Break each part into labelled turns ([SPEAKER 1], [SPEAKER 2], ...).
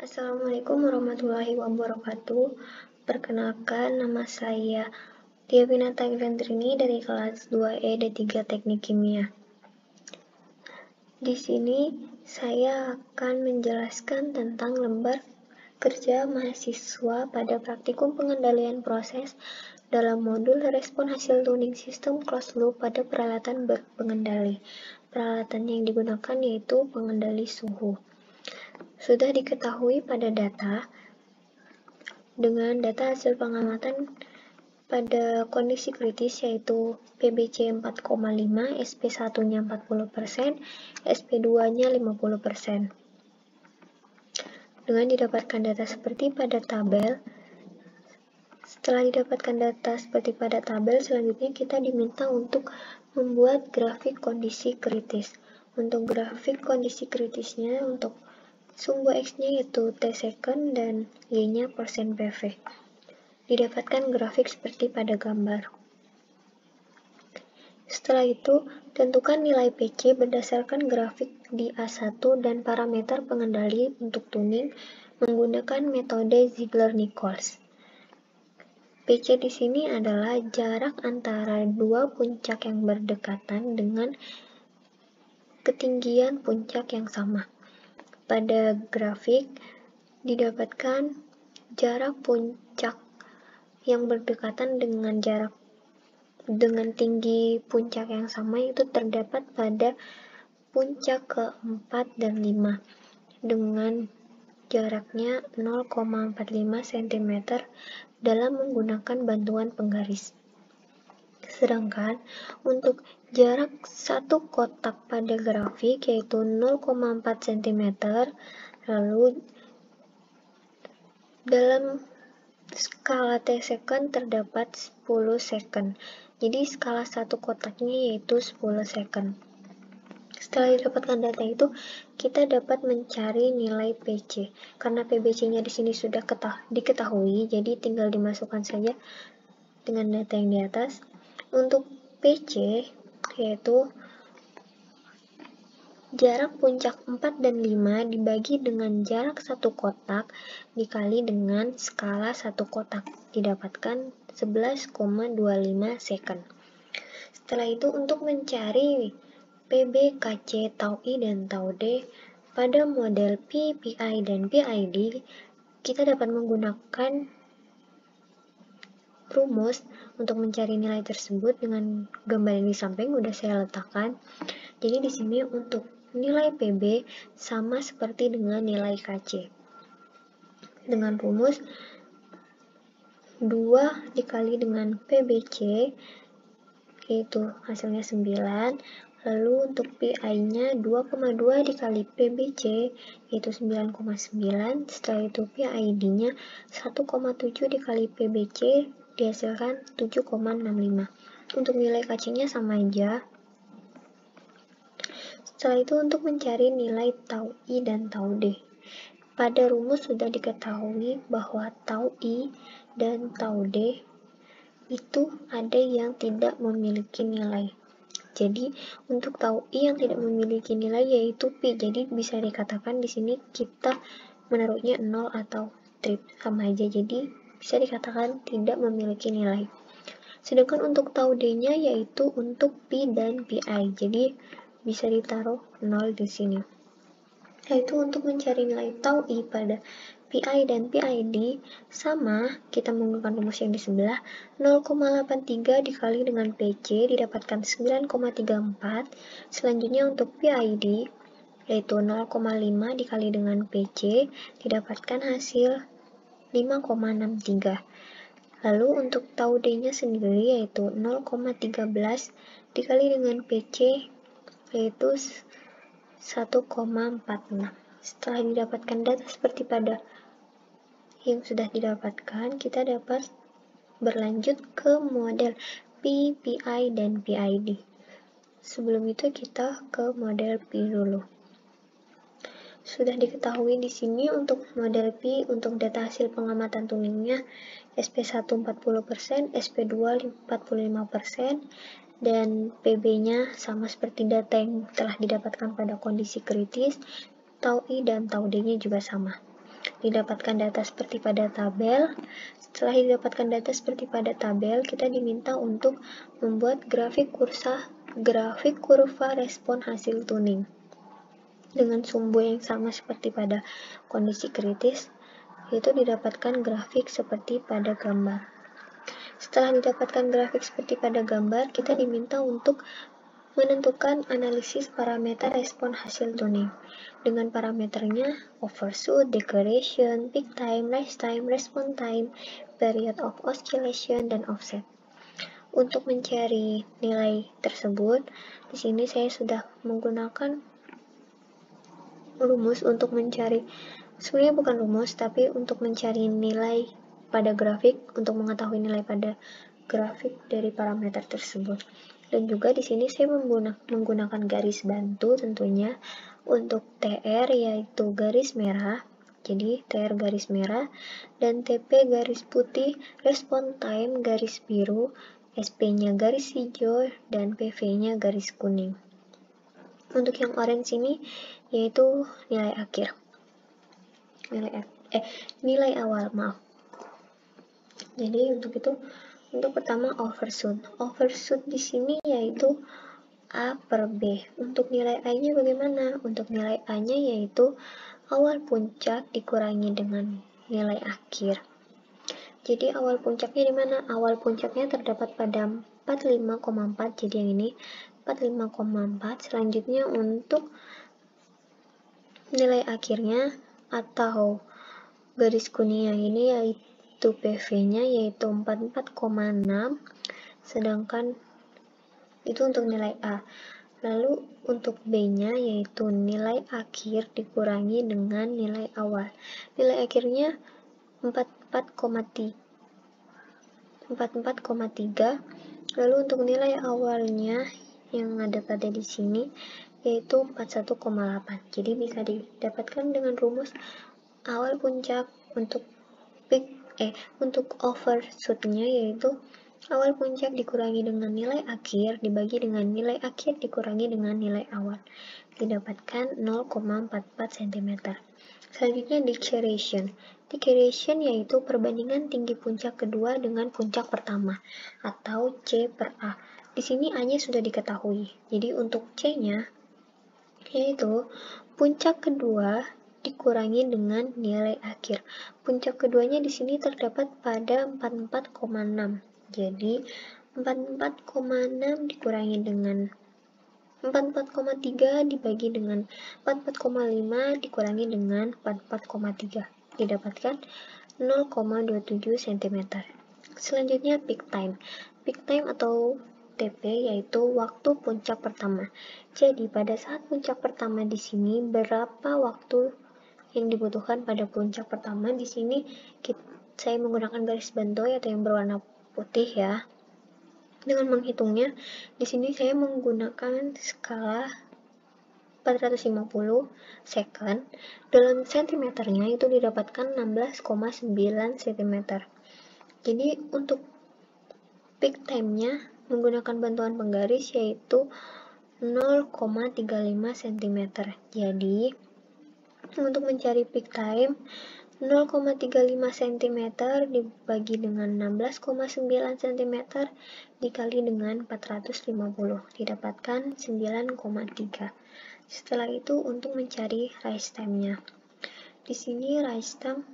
[SPEAKER 1] Assalamualaikum warahmatullahi wabarakatuh. Perkenalkan, nama saya Tia Pinata Gilendrini dari kelas 2E D3 Teknik Kimia. Di sini saya akan menjelaskan tentang lembar kerja mahasiswa pada praktikum pengendalian proses dalam modul respon hasil tuning sistem closed loop pada peralatan berpengendali. Peralatan yang digunakan yaitu pengendali suhu. Sudah diketahui pada data, dengan data hasil pengamatan pada kondisi kritis yaitu PBC 4,5, SP1-nya 40%, SP2-nya 50%. Dengan didapatkan data seperti pada tabel, setelah didapatkan data seperti pada tabel, selanjutnya kita diminta untuk membuat grafik kondisi kritis. Untuk grafik kondisi kritisnya, untuk sumbu X-nya yaitu T second dan Y-nya persen PV. Didapatkan grafik seperti pada gambar. Setelah itu, tentukan nilai PC berdasarkan grafik di A1 dan parameter pengendali untuk tuning menggunakan metode Ziegler-Nichols. PC di sini adalah jarak antara dua puncak yang berdekatan dengan ketinggian puncak yang sama. Pada grafik didapatkan jarak puncak yang berdekatan dengan tinggi puncak yang sama itu terdapat pada puncak ke-4 dan 5 dengan jaraknya 0,45 cm dalam menggunakan bantuan penggaris. Sedangkan untuk jarak satu kotak pada grafik yaitu 0,4 cm, lalu dalam skala T second terdapat 10 second. Jadi skala satu kotaknya yaitu 10 second. Setelah didapatkan data itu, kita dapat mencari nilai PC. Karena PBC-nya di sini sudah diketahui, jadi tinggal dimasukkan saja dengan data yang di atas. Untuk PC yaitu jarak puncak 4 dan 5 dibagi dengan jarak satu kotak dikali dengan skala satu kotak, didapatkan 11,25 second. Setelah itu untuk mencari PB, KC, Tau I, dan Tau D pada model P, PI, dan PID, kita dapat menggunakan rumus untuk mencari nilai tersebut dengan gambar yang di samping udah saya letakkan. Jadi di sini untuk nilai PB sama seperti dengan nilai KC. Dengan rumus 2 dikali dengan PBC yaitu hasilnya 9. Lalu untuk PI-nya 2,2 dikali PBC yaitu 9,9. Setelah itu PID-nya 1,7 dikali PBC dihasilkan 7,65. Untuk nilai KC-nya sama aja. Setelah itu untuk mencari nilai Tau I dan Tau D. Pada rumus sudah diketahui bahwa Tau I dan Tau D itu ada yang tidak memiliki nilai. Jadi untuk Tau I yang tidak memiliki nilai yaitu Pi. Jadi bisa dikatakan di sini kita menaruhnya 0 atau trip sama aja. Jadi bisa dikatakan tidak memiliki nilai. Sedangkan untuk Tau D-nya yaitu untuk Pi dan PI. Jadi bisa ditaruh 0 di sini. Yaitu untuk mencari nilai Tau I pada PI dan PID sama, kita menggunakan rumus yang di sebelah, 0,83 dikali dengan PC didapatkan 9,34. Selanjutnya untuk PID yaitu 0,5 dikali dengan PC didapatkan hasil 5,63. Lalu untuk Tau D-nya sendiri yaitu 0,13 dikali dengan PC yaitu 1,46. Setelah didapatkan data seperti pada yang sudah didapatkan, kita dapat berlanjut ke model P, PI, dan PID. Sebelum itu kita ke model P dulu. Sudah diketahui di sini untuk model P untuk data hasil pengamatan tuningnya SP1 40%, SP2 45%, dan PB-nya sama seperti data yang telah didapatkan pada kondisi kritis. Tau I dan Tau D-nya juga sama. didapatkan data seperti pada tabel. Setelah didapatkan data seperti pada tabel, kita diminta untuk membuat grafik kurva respon hasil tuning dengan sumbu yang sama seperti pada kondisi kritis, yaitu didapatkan grafik seperti pada gambar. Setelah didapatkan grafik seperti pada gambar, kita diminta untuk menentukan analisis parameter respon hasil tuning dengan parameternya overshoot, declaration, peak time, rise time, response time, period of oscillation, dan offset. Untuk mencari nilai tersebut, di sini saya sudah menggunakan rumus untuk mencari, sebenarnya bukan rumus, tapi untuk mencari nilai pada grafik, untuk mengetahui nilai pada grafik dari parameter tersebut. Dan juga di sini saya menggunakan garis bantu tentunya untuk TR, yaitu garis merah, jadi TR garis merah, dan TP garis putih, response time garis biru, SP-nya garis hijau, dan PV-nya garis kuning. Untuk yang orange ini yaitu nilai akhir, nilai awal, maaf. Jadi untuk itu, untuk pertama overshoot di sini yaitu A per B. Untuk nilai A-nya bagaimana? Untuk nilai A-nya yaitu awal puncak dikurangi dengan nilai akhir. Jadi awal puncaknya di mana? Awal puncaknya terdapat pada 45,4, jadi yang ini 45,4. Selanjutnya untuk nilai akhirnya atau garis kuning yang ini yaitu PV-nya yaitu 44,6, sedangkan itu untuk nilai A. Lalu untuk B-nya yaitu nilai akhir dikurangi dengan nilai awal. Nilai akhirnya 44,3. Lalu untuk nilai awalnya yang ada pada di sini yaitu 41,8. Jadi bisa didapatkan dengan rumus awal puncak untuk untuk overshoot-nya yaitu awal puncak dikurangi dengan nilai akhir dibagi dengan nilai akhir dikurangi dengan nilai awal, didapatkan 0,44 cm. Selanjutnya declaration yaitu perbandingan tinggi puncak kedua dengan puncak pertama atau C per A. Di sini A-nya sudah diketahui. Jadi untuk C-nya yaitu puncak kedua dikurangi dengan nilai akhir. Puncak keduanya di sini terdapat pada 44,6. Jadi 44,6 dikurangi dengan 44,3 dibagi dengan 44,5 dikurangi dengan 44,3, didapatkan 0,27 cm. Selanjutnya peak time atau TP yaitu waktu puncak pertama. Jadi pada saat puncak pertama di sini berapa waktu yang dibutuhkan pada puncak pertama? Di sini saya menggunakan garis bantu atau yang berwarna putih ya. Dengan menghitungnya, di sini saya menggunakan skala 450 second. Dalam sentimeternya itu didapatkan 16,9 cm. Jadi untuk peak time-nya menggunakan bantuan penggaris yaitu 0,35 cm. Jadi untuk mencari peak time 0,35 cm dibagi dengan 16,9 cm dikali dengan 450 didapatkan 9,3. Setelah itu untuk mencari rise time-nya. Di sini rise time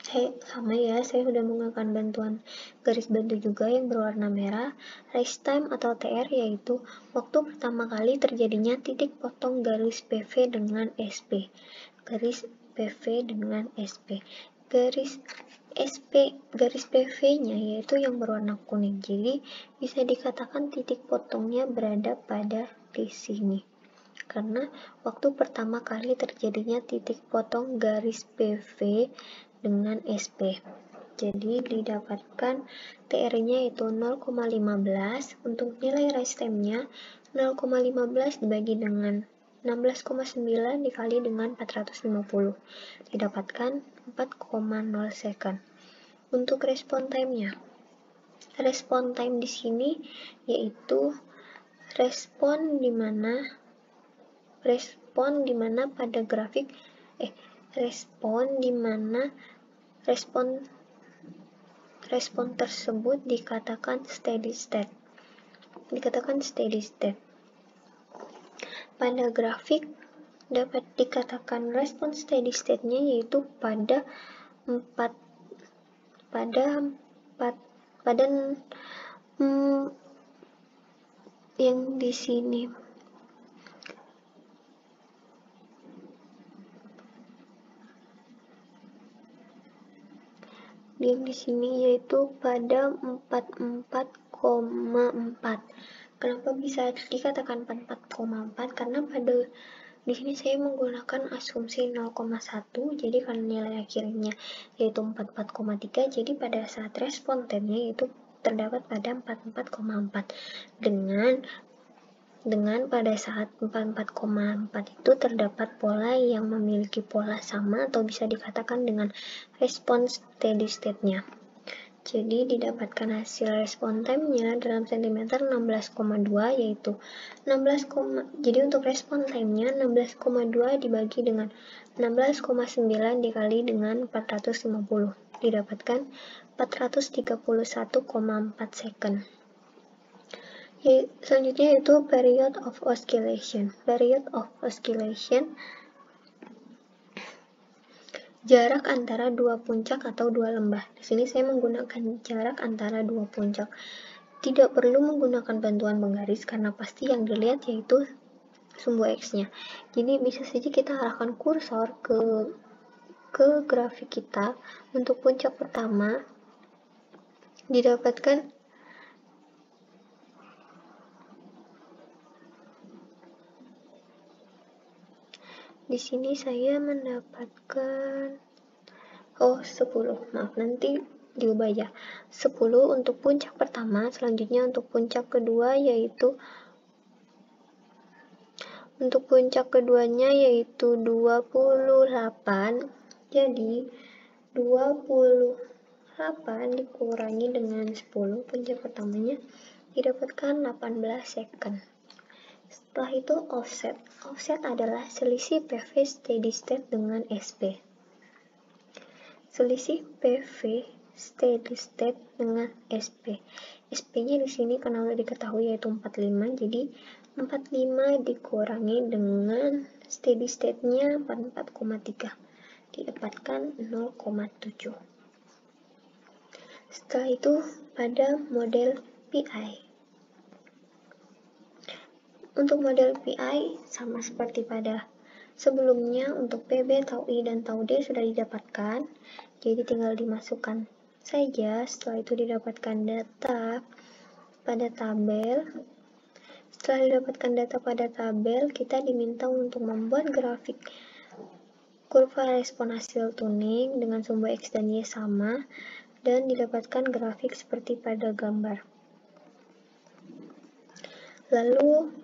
[SPEAKER 1] saya sudah menggunakan bantuan garis bantu juga yang berwarna merah. Rise time atau TR yaitu waktu pertama kali terjadinya titik potong garis PV dengan SP. Garis PV dengan SP. Garis PV-nya yaitu yang berwarna kuning. Jadi bisa dikatakan titik potongnya berada pada di sini. Karena waktu pertama kali terjadinya titik potong garis PV dengan SP. Jadi didapatkan TR-nya itu 0,15. Untuk nilai rise time-nya 0,15 dibagi dengan 16,9 dikali dengan 450 didapatkan 4,0 second. Untuk respon time-nya, respon time di sini yaitu respon di mana pada grafik respon di mana respon tersebut dikatakan steady state. Pada grafik dapat dikatakan respon steady state-nya yaitu pada yang di sini. Yang di sini yaitu pada 44,4. Kenapa bisa dikatakan 44,4? Karena pada di sini saya menggunakan asumsi 0,1, jadi karena nilai akhirnya yaitu 44,3, jadi pada saat respon time-nya itu terdapat pada 44,4. Dengan pada saat 44,4 itu terdapat pola yang memiliki pola sama atau bisa dikatakan dengan respon steady state-nya. Jadi didapatkan hasil respon time-nya dalam sentimeter 16,2 yaitu jadi untuk respon time-nya 16,2 dibagi dengan 16,9 dikali dengan 450 didapatkan 431,4 second. Selanjutnya yaitu period of oscillation. Jarak antara dua puncak atau dua lembah. Di sini saya menggunakan jarak antara dua puncak. Tidak perlu menggunakan bantuan penggaris karena pasti yang dilihat yaitu sumbu X-nya. Jadi bisa saja kita arahkan kursor ke grafik kita. Untuk puncak pertama didapatkan di sini saya mendapatkan 10. Maaf, nanti diubah ya. 10 untuk puncak pertama, selanjutnya untuk puncak kedua yaitu untuk puncak keduanya yaitu 28. Jadi 28 dikurangi dengan 10, puncak pertamanya didapatkan 18 second. Setelah itu offset. Offset adalah selisih PV steady state dengan SP. Selisih PV steady state dengan SP. SP-nya di sini karena sudah diketahui yaitu 45, jadi 45 dikurangi dengan steady state-nya 44,3 didapatkan 0,7. Setelah itu pada model PI. Untuk model PI sama seperti pada sebelumnya, untuk PB, tau I, dan tau D sudah didapatkan, jadi tinggal dimasukkan saja. Setelah itu didapatkan data pada tabel. Setelah didapatkan data pada tabel, kita diminta untuk membuat grafik kurva respon hasil tuning dengan sumbu X dan Y sama, dan didapatkan grafik seperti pada gambar. Lalu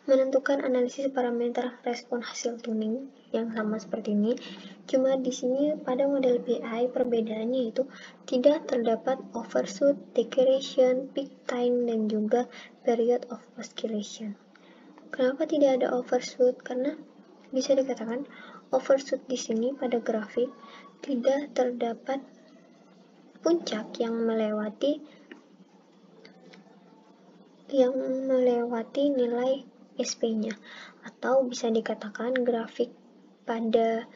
[SPEAKER 1] menentukan analisis parameter respon hasil tuning yang sama seperti ini. Cuma di sini pada model PI perbedaannya itu tidak terdapat overshoot, deceleration, peak time, dan juga period of oscillation. Kenapa tidak ada overshoot? Karena bisa dikatakan overshoot di sini pada grafik tidak terdapat puncak yang melewati nilai SP-nya, atau bisa dikatakan grafik pada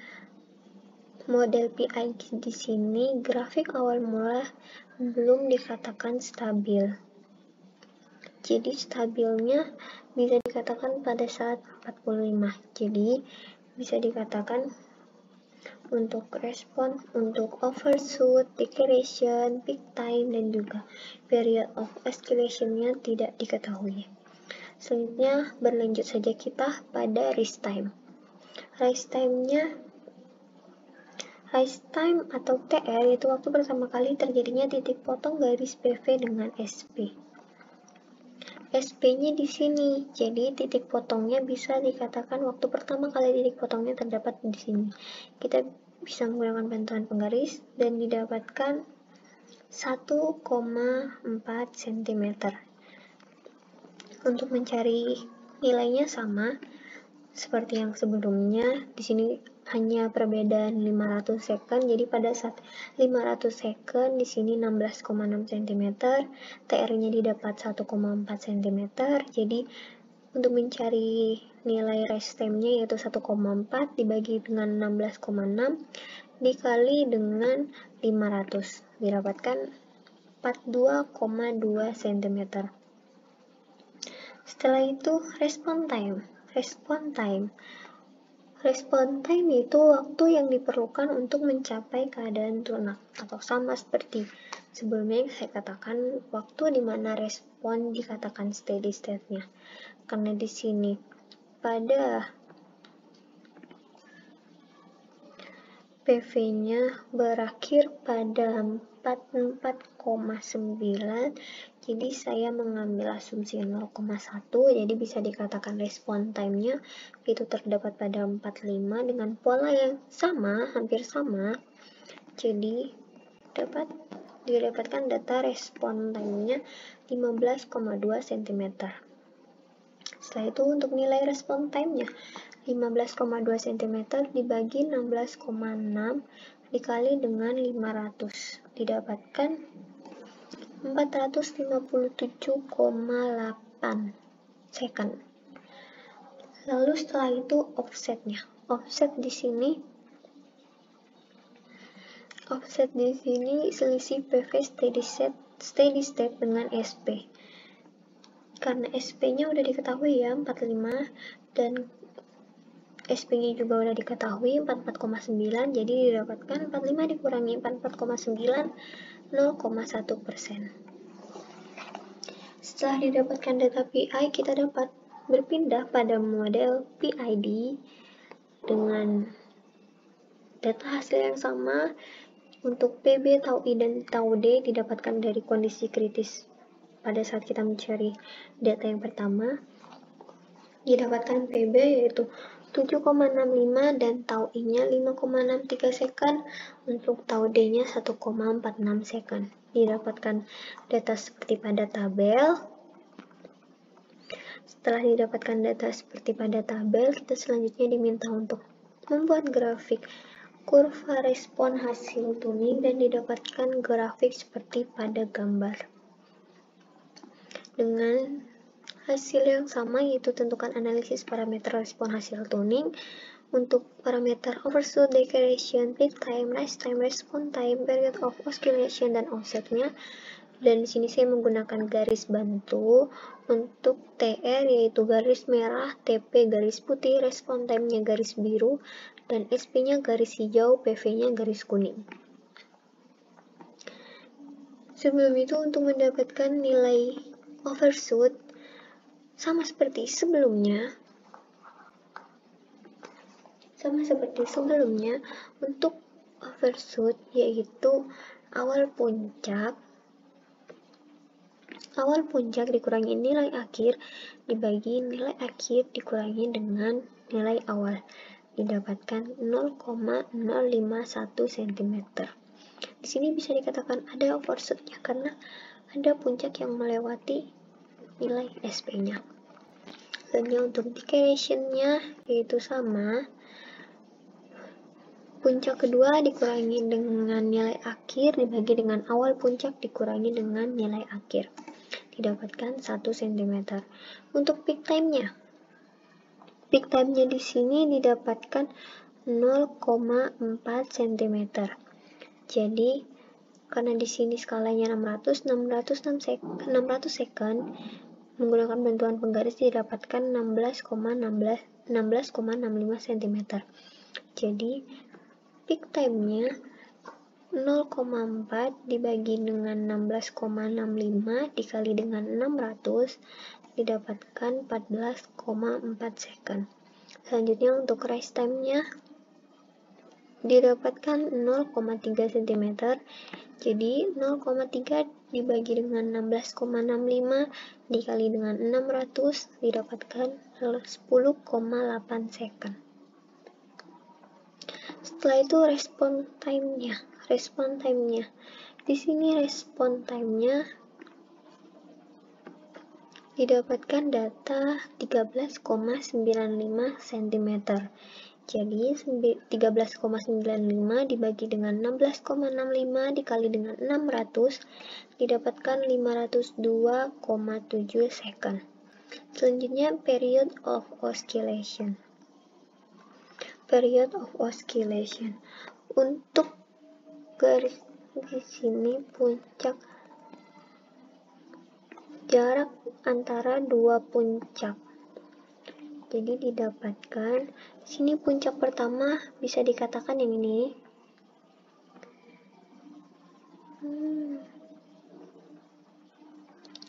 [SPEAKER 1] model PI di sini grafik awal mula belum dikatakan stabil. Jadi stabilnya bisa dikatakan pada saat 45. Jadi bisa dikatakan untuk respon, untuk overshoot, deceleration, peak time, dan juga period of oscillation-nya tidak diketahui. Selanjutnya berlanjut saja kita pada rise time. Rise time atau TR itu waktu pertama kali terjadinya titik potong garis PV dengan SP. SP-nya di sini, jadi titik potongnya bisa dikatakan waktu pertama kali titik potongnya terdapat di sini. Kita bisa menggunakan bantuan penggaris dan didapatkan 1,4 cm. Untuk mencari nilainya sama seperti yang sebelumnya, di sini hanya perbedaan 500 second. Jadi pada saat 500 second di sini 16,6 cm, TR-nya didapat 1,4 cm. Jadi untuk mencari nilai rest time-nya yaitu 1,4 dibagi dengan 16,6 dikali dengan 500 didapatkan 42,2 cm. Setelah itu respon time itu waktu yang diperlukan untuk mencapai keadaan lunak, atau sama seperti sebelumnya yang saya katakan, waktu dimana respon dikatakan steady state-nya. Karena di sini pada PV-nya berakhir pada 44,9, jadi saya mengambil asumsi 0,1, jadi bisa dikatakan respon time-nya itu terdapat pada 45 dengan pola yang sama, hampir sama. Jadi didapatkan data respon time-nya 15,2 cm. Setelah itu untuk nilai respon time-nya 15,2 cm dibagi 16,6 dikali dengan 500 didapatkan 457,8 second. Lalu setelah itu offset-nya. Offset di sini selisih PV steady state dengan SP. Karena SP-nya udah diketahui ya 45 dan SP-nya juga udah diketahui 44,9, jadi didapatkan 45 dikurangi 44,9, 0,1%. Setelah didapatkan data PI, kita dapat berpindah pada model PID dengan data hasil yang sama. Untuk PB, tau I, dan tau D didapatkan dari kondisi kritis. Pada saat kita mencari data yang pertama, didapatkan PB yaitu 7,65 dan tau I-nya 5,63 second, untuk tau D-nya 1,46 second. Didapatkan data seperti pada tabel. Setelah didapatkan data seperti pada tabel, kita selanjutnya diminta untuk membuat grafik kurva respon hasil tuning dan didapatkan grafik seperti pada gambar. Dengan hasil yang sama, yaitu tentukan analisis parameter respon hasil tuning untuk parameter overshoot, deceleration, peak time, rise time, respon time, period of oscillation, dan offsetnya. Dan di sini saya menggunakan garis bantu untuk TR yaitu garis merah, TP garis putih, respon time-nya garis biru, dan SP-nya garis hijau, PV-nya garis kuning. Sebelum itu, untuk mendapatkan nilai overshoot sama seperti sebelumnya, untuk overshoot yaitu awal puncak dikurangi nilai akhir dibagi nilai akhir dikurangi dengan nilai awal, didapatkan 0,051 cm. Di sini bisa dikatakan ada overshoot-nya karena ada puncak yang melewati nilai SP-nya. Selanjutnya untuk deceleration-nya yaitu sama, puncak kedua dikurangi dengan nilai akhir dibagi dengan awal puncak dikurangi dengan nilai akhir, didapatkan 1 cm. Untuk peak time-nya di sini didapatkan 0,4 cm. Jadi karena di sini skalanya 600 second, menggunakan bantuan penggaris didapatkan 16,65 cm. Jadi peak time-nya 0,4 dibagi dengan 16,65 dikali dengan 600 didapatkan 14,4 second. Selanjutnya untuk rise time-nya didapatkan 0,3 cm. Jadi 0,3 dibagi dengan 16,65 dikali dengan 600 didapatkan 10,8 second. Setelah itu respon time-nya. Di sini respon time-nya didapatkan data 13,95 cm. Jadi 13,95 dibagi dengan 16,65 dikali dengan 600 didapatkan 502,7 second. Selanjutnya period of oscillation. Period of oscillation. Untuk garis di sini puncak, jarak antara dua puncak. Jadi didapatkan sini puncak pertama bisa dikatakan yang ini.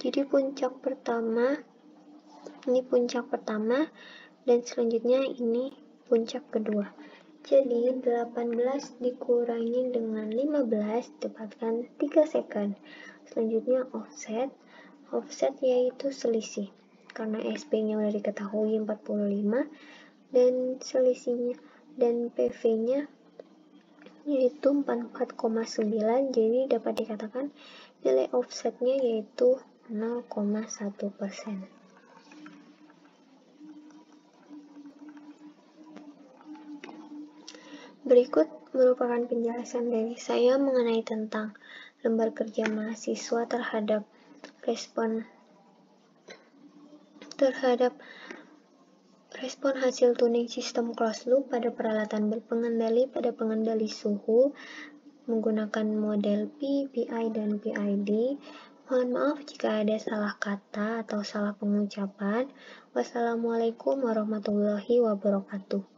[SPEAKER 1] Jadi puncak pertama, ini puncak pertama, dan selanjutnya ini puncak kedua. Jadi 18 dikurangi dengan 15 dapatkan 3 second. Selanjutnya offset. Offset yaitu selisih. Karena SP-nya sudah diketahui 45 dan selisihnya dan PV-nya yaitu 44,9, jadi dapat dikatakan nilai offsetnya yaitu 0,1%. Berikut merupakan penjelasan dari saya mengenai tentang lembar kerja mahasiswa terhadap respon hasil tuning sistem closed loop pada peralatan berpengendali pada pengendali suhu menggunakan model P, PI, dan PID. Mohon maaf jika ada salah kata atau salah pengucapan. Wassalamualaikum warahmatullahi wabarakatuh.